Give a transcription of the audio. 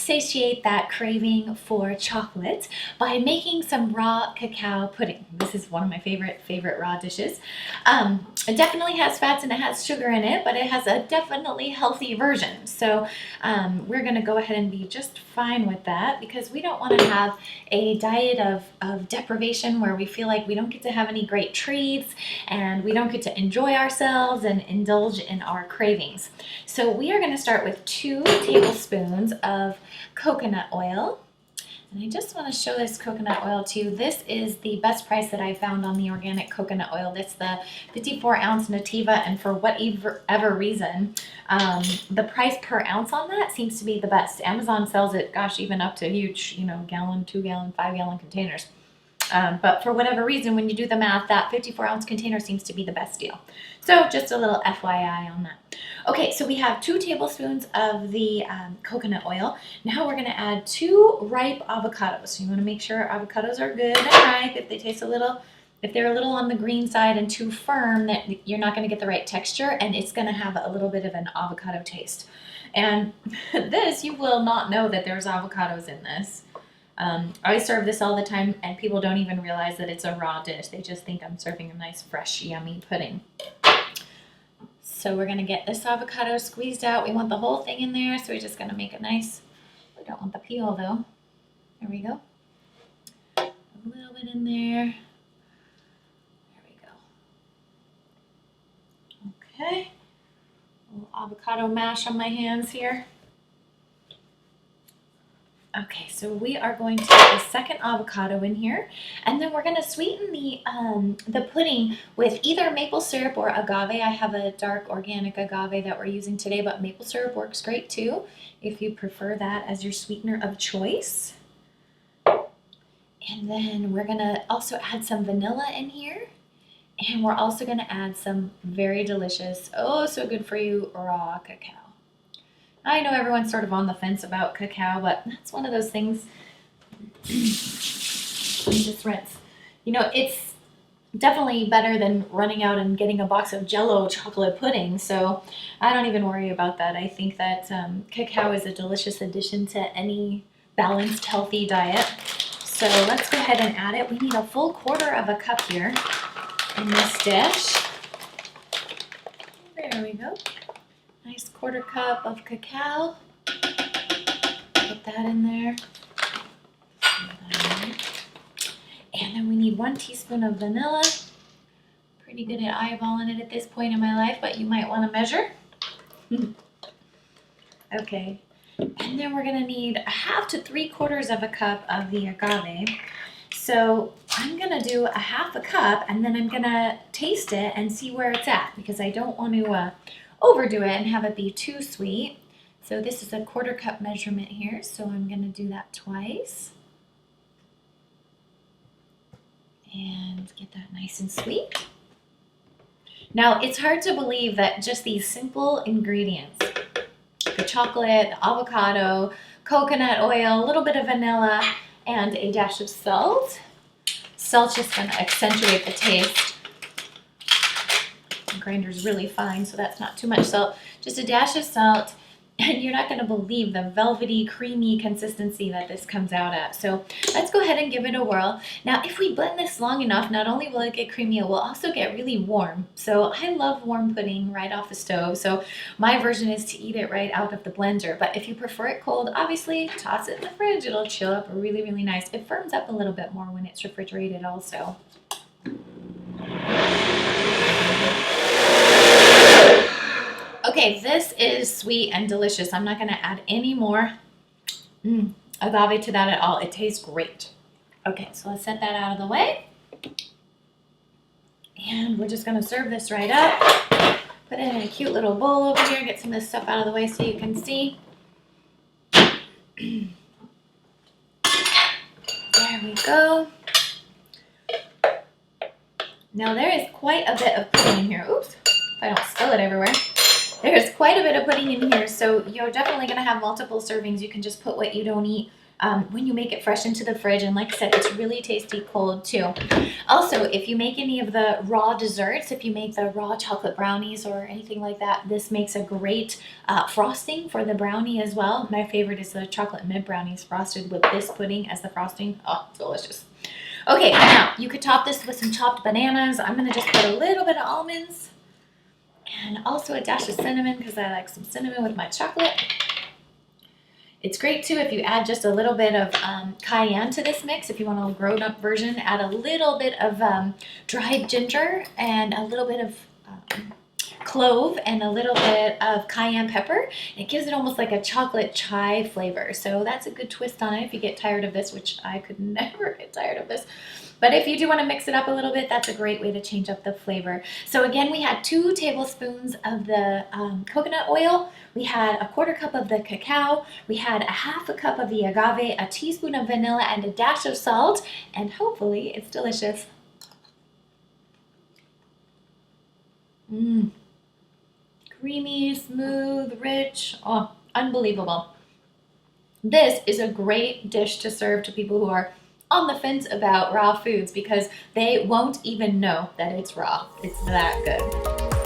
satiate that craving for chocolate by making some raw cacao pudding. This is one of my favorite raw dishes. It definitely has fats and it has sugar in it, but it has a definitely healthy version. So we're gonna go ahead and be just fine with that, because we don't want to have a diet of deprivation where we feel like we don't get to have any great treats and we don't get to enjoy ourselves and indulge in our cravings. So we are going to start with 2 tablespoons of coconut oil. And I just want to show this coconut oil to you. This is the best price that I found on the organic coconut oil. That's the 54-ounce Nativa, and for whatever reason, the price per ounce on that seems to be the best. Amazon sells it, gosh, even up to huge, gallon, 2-gallon, 5-gallon containers. But for whatever reason, when you do the math, that 54-ounce container seems to be the best deal. So just a little FYI on that. Okay, so we have 2 tablespoons of the coconut oil. Now we're going to add 2 ripe avocados. So you want to make sure avocados are good and ripe. If they're a little on the green side and too firm, that you're not going to get the right texture, and it's going to have a little bit of an avocado taste. And this, you will not know that there's avocados in this. I serve this all the time, and people don't even realize that it's a raw dish. They just think I'm serving a nice, fresh, yummy pudding. So we're going to get this avocado squeezed out. We want the whole thing in there, so we're just going to make a nice, we don't want the peel though. There we go. A little bit in there. There we go. Okay. A little avocado mash on my hands here. Okay, so we are going to put the second avocado in here, and then we're going to sweeten the pudding with either maple syrup or agave. I have a dark organic agave that we're using today, but maple syrup works great too if you prefer that as your sweetener of choice. And then we're going to also add some vanilla in here, and we're also going to add some very delicious, oh so good for you, raw cacao. I know everyone's sort of on the fence about cacao, but that's one of those things. Just rinse. It's definitely better than running out and getting a box of Jell-O chocolate pudding, so I don't even worry about that. I think that cacao is a delicious addition to any balanced, healthy diet. So let's go ahead and add it. We need a full 1/4 cup here in this dish. There we go. Nice 1/4 cup of cacao. Put that in there. And then we need 1 teaspoon of vanilla. Pretty good at eyeballing it at this point in my life, but you might want to measure. Okay. And then we're going to need 1/2 to 3/4 cup of the agave. So I'm going to do 1/2 cup, and then I'm going to taste it and see where it's at, because I don't want to overdo it and have it be too sweet. So this is a 1/4 cup measurement here, so I'm going to do that twice. And get that nice and sweet. Now, it's hard to believe that just these simple ingredients, the chocolate, the avocado, coconut oil, a little bit of vanilla, and a dash of salt. Salt's just going to accentuate the taste. The grinder's really fine, so that's not too much salt. Just a dash of salt, and you're not going to believe the velvety, creamy consistency that this comes out at. So let's go ahead and give it a whirl. Now, if we blend this long enough, not only will it get creamy, it will also get really warm. So I love warm pudding right off the stove. So my version is to eat it right out of the blender. But if you prefer it cold, obviously toss it in the fridge. It'll chill up really, really nice. It firms up a little bit more when it's refrigerated also. Okay, this is sweet and delicious. I'm not going to add any more agave to that at all. It tastes great. Okay, so let's set that out of the way. And we're just going to serve this right up. Put it in a cute little bowl over here. Get some of this stuff out of the way so you can see. There we go. Now there is quite a bit of pudding in here. Oops, if I don't spill it everywhere. There's quite a bit of pudding in here, so you're definitely going to have multiple servings. You can just put what you don't eat when you make it fresh into the fridge. And like I said, it's really tasty cold too. Also, if you make any of the raw desserts, if you make the raw chocolate brownies or anything like that, this makes a great frosting for the brownie as well. My favorite is the chocolate mint brownies frosted with this pudding as the frosting. Oh, delicious. Okay, now you could top this with some chopped bananas. I'm gonna just put a little bit of almonds and also a dash of cinnamon because I like some cinnamon with my chocolate. It's great too if you add just a little bit of cayenne to this mix. If you want a grown-up version, add a little bit of dried ginger and a little bit of clove and a little bit of cayenne pepper. It gives it almost like a chocolate chai flavor. So that's a good twist on it if you get tired of this, which I could never get tired of this. But if you do want to mix it up a little bit, that's a great way to change up the flavor. So again, we had 2 tablespoons of the coconut oil. We had a 1/4 cup of the cacao. We had a 1/2 cup of the agave, a teaspoon of vanilla, and a dash of salt. And hopefully it's delicious. Mmm. Creamy, smooth, rich. Oh, unbelievable. This is a great dish to serve to people who are on the fence about raw foods because they won't even know that it's raw. It's that good.